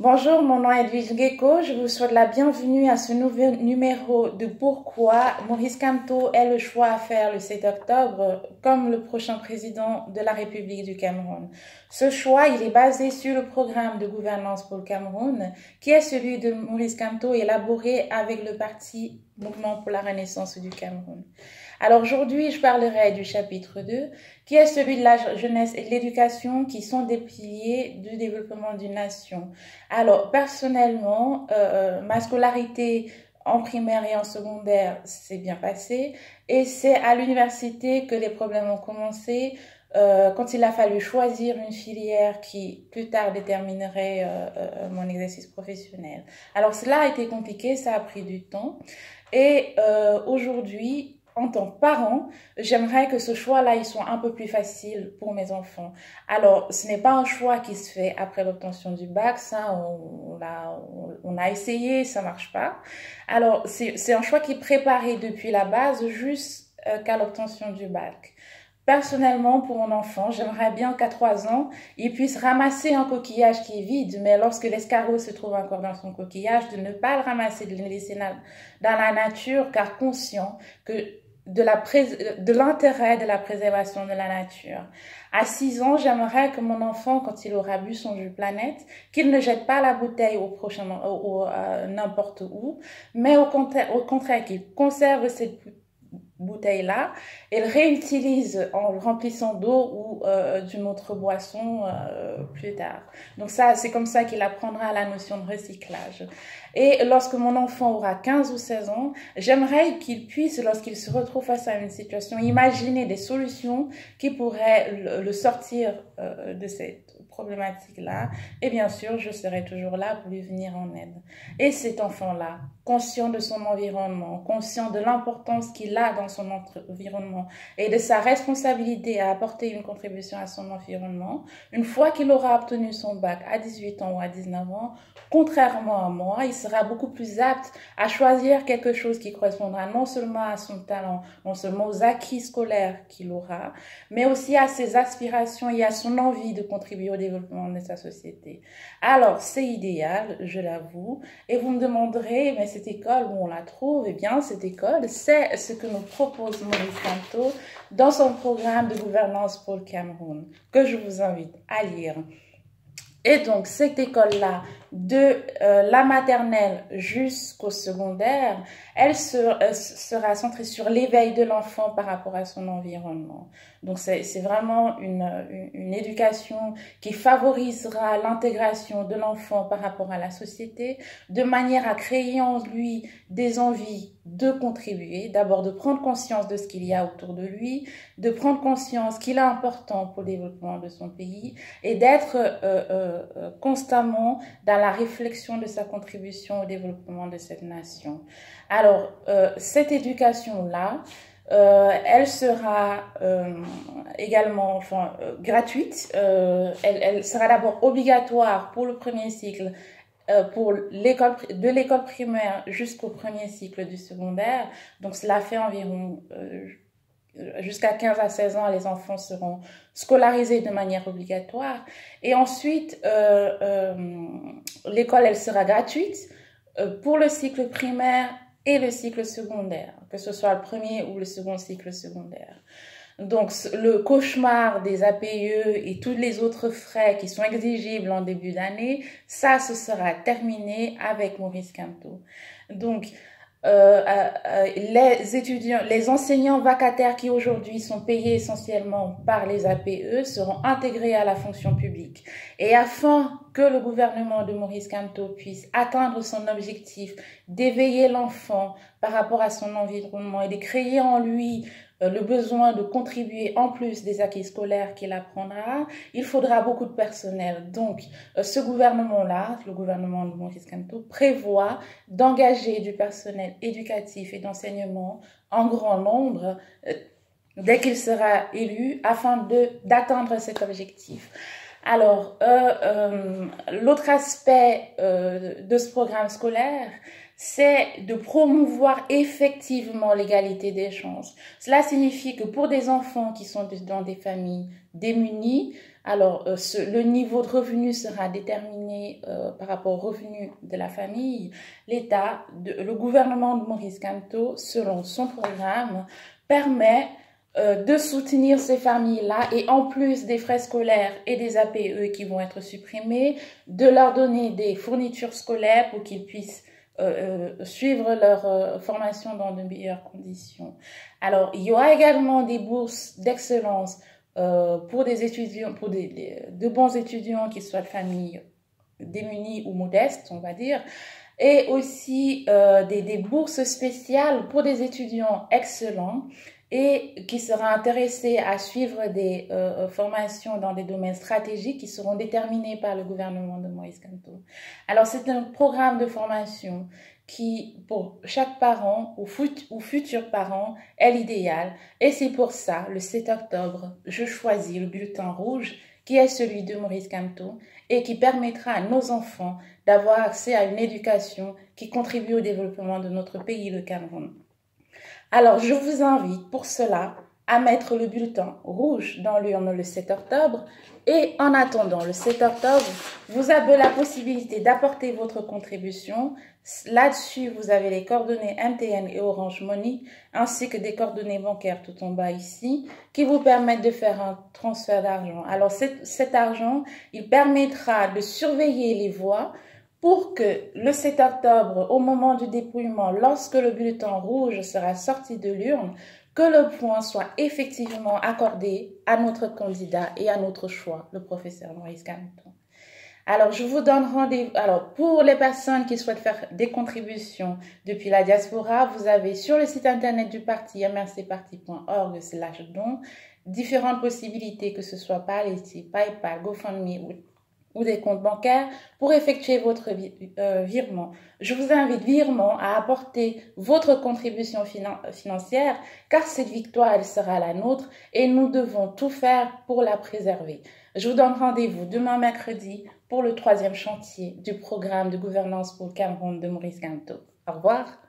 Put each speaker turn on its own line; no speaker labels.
Bonjour, mon nom est Edwige Gecko. Je vous souhaite la bienvenue à ce nouveau numéro de Pourquoi Maurice Kamto est le choix à faire le 7 octobre comme le prochain président de la République du Cameroun. Ce choix, il est basé sur le programme de gouvernance pour le Cameroun, qui est celui de Maurice Kamto, élaboré avec le parti Mouvement pour la Renaissance du Cameroun. Alors aujourd'hui, je parlerai du chapitre 2, qui est celui de la jeunesse et de l'éducation, qui sont des piliers du développement d'une nation. Alors, personnellement, ma scolarité en primaire et en secondaire s'est bien passée, et c'est à l'université que les problèmes ont commencé, quand il a fallu choisir une filière qui plus tard déterminerait mon exercice professionnel. Alors, cela a été compliqué, ça a pris du temps, et aujourd'hui, en tant que parent, j'aimerais que ce choix-là, il soit un peu plus facile pour mes enfants. Alors, ce n'est pas un choix qui se fait après l'obtention du bac, ça, on a essayé, ça marche pas. Alors, c'est un choix qui est préparé depuis la base jusqu'à l'obtention du bac. Personnellement, pour mon enfant, j'aimerais bien qu'à 3 ans, il puisse ramasser un coquillage qui est vide, mais lorsque l'escargot se trouve encore dans son coquillage, de ne pas le ramasser, de le laisser dans la nature, car conscient que de l'intérêt de la préservation de la nature. À 6 ans, j'aimerais que mon enfant, quand il aura bu son jus Planète, qu'il ne jette pas la bouteille n'importe où, mais au contraire qu'il conserve cette bouteille-là et le réutilise en le remplissant d'eau ou d'une autre boisson plus tard. Donc ça, c'est comme ça qu'il apprendra la notion de recyclage. Et lorsque mon enfant aura 15 ou 16 ans, j'aimerais qu'il puisse, lorsqu'il se retrouve face à une situation, imaginer des solutions qui pourraient le sortir de cette problématique-là. Et bien sûr, je serai toujours là pour lui venir en aide. Et cet enfant-là, conscient de son environnement, conscient de l'importance qu'il a dans son environnement et de sa responsabilité à apporter une contribution à son environnement, une fois qu'il aura obtenu son bac à 18 ans ou à 19 ans, contrairement à moi, il sera beaucoup plus apte à choisir quelque chose qui correspondra non seulement à son talent, non seulement aux acquis scolaires qu'il aura, mais aussi à ses aspirations et à son envie de contribuer au développement de sa société. Alors, c'est idéal, je l'avoue, et vous me demanderez, mais cette école, où on la trouve? Eh bien, cette école, c'est ce que nous propose Maurice Kamto dans son programme de gouvernance pour le Cameroun, que je vous invite à lire. Et donc, cette école-là, de la maternelle jusqu'au secondaire, elle sera centrée sur l'éveil de l'enfant par rapport à son environnement. Donc, c'est vraiment une éducation qui favorisera l'intégration de l'enfant par rapport à la société, de manière à créer en lui des envies de contribuer, d'abord de prendre conscience de ce qu'il y a autour de lui, de prendre conscience qu'il est important pour le développement de son pays et d'être constamment dans la réflexion de sa contribution au développement de cette nation. Alors, cette éducation-là, elle sera également gratuite. Elle sera d'abord obligatoire pour le premier cycle, de l'école primaire jusqu'au premier cycle du secondaire. Donc, cela fait environ jusqu'à 15 à 16 ans, les enfants seront scolarisés de manière obligatoire. Et ensuite, l'école, elle sera gratuite pour le cycle primaire et le cycle secondaire, que ce soit le premier ou le second cycle secondaire. Donc, le cauchemar des APE et tous les autres frais qui sont exigibles en début d'année, ça, ce sera terminé avec Maurice Kamto. Donc, les enseignants vacataires qui aujourd'hui sont payés essentiellement par les APE seront intégrés à la fonction publique. Et afin que le gouvernement de Maurice Kamto puisse atteindre son objectif d'éveiller l'enfant par rapport à son environnement et de créer en lui le besoin de contribuer en plus des acquis scolaires qu'il apprendra, il faudra beaucoup de personnel. Donc, ce gouvernement-là, le gouvernement de Maurice Kamto, prévoit d'engager du personnel éducatif et d'enseignement en grand nombre dès qu'il sera élu afin d'atteindre cet objectif. Alors, l'autre aspect de ce programme scolaire, c'est de promouvoir effectivement l'égalité des chances. Cela signifie que pour des enfants qui sont dans des familles démunies, Alors, le niveau de revenu sera déterminé par rapport au revenu de la famille. L'État, le gouvernement de Maurice Kamto, selon son programme, permet de soutenir ces familles-là et en plus des frais scolaires et des APE qui vont être supprimés, de leur donner des fournitures scolaires pour qu'ils puissent suivre leur formation dans de meilleures conditions. Alors, il y aura également des bourses d'excellence pour des étudiants, pour de bons étudiants qui soient de familles démunies ou modestes, on va dire, et aussi des bourses spéciales pour des étudiants excellents et qui seront intéressés à suivre des formations dans des domaines stratégiques qui seront déterminés par le gouvernement de Maurice Kamto. Alors, c'est un programme de formation qui, pour chaque parent ou futur parent, est l'idéal. Et c'est pour ça, le 7 octobre, je choisis le bulletin rouge qui est celui de Maurice Kamto et qui permettra à nos enfants d'avoir accès à une éducation qui contribue au développement de notre pays, le Cameroun. Alors, je vous invite pour cela à mettre le bulletin rouge dans l'urne le 7 octobre. Et en attendant le 7 octobre, vous avez la possibilité d'apporter votre contribution. Là-dessus, vous avez les coordonnées MTN et Orange Money, ainsi que des coordonnées bancaires tout en bas ici, qui vous permettent de faire un transfert d'argent. Alors, cet argent, il permettra de surveiller les voix pour que le 7 octobre, au moment du dépouillement, lorsque le bulletin rouge sera sorti de l'urne, que le point soit effectivement accordé à notre candidat et à notre choix, le professeur Maurice Kamto. Alors, je vous donne rendez-vous. Alors, pour les personnes qui souhaitent faire des contributions depuis la diaspora, vous avez sur le site internet du parti mrcparti.org/don différentes possibilités, que ce soit Paleti, PayPal, GoFundMe ou des comptes bancaires pour effectuer votre virement. Je vous invite vivement à apporter votre contribution financière car cette victoire, elle sera la nôtre et nous devons tout faire pour la préserver. Je vous donne rendez-vous demain mercredi pour le 3e chantier du programme de gouvernance pour le Cameroun de Maurice Kamto. Au revoir.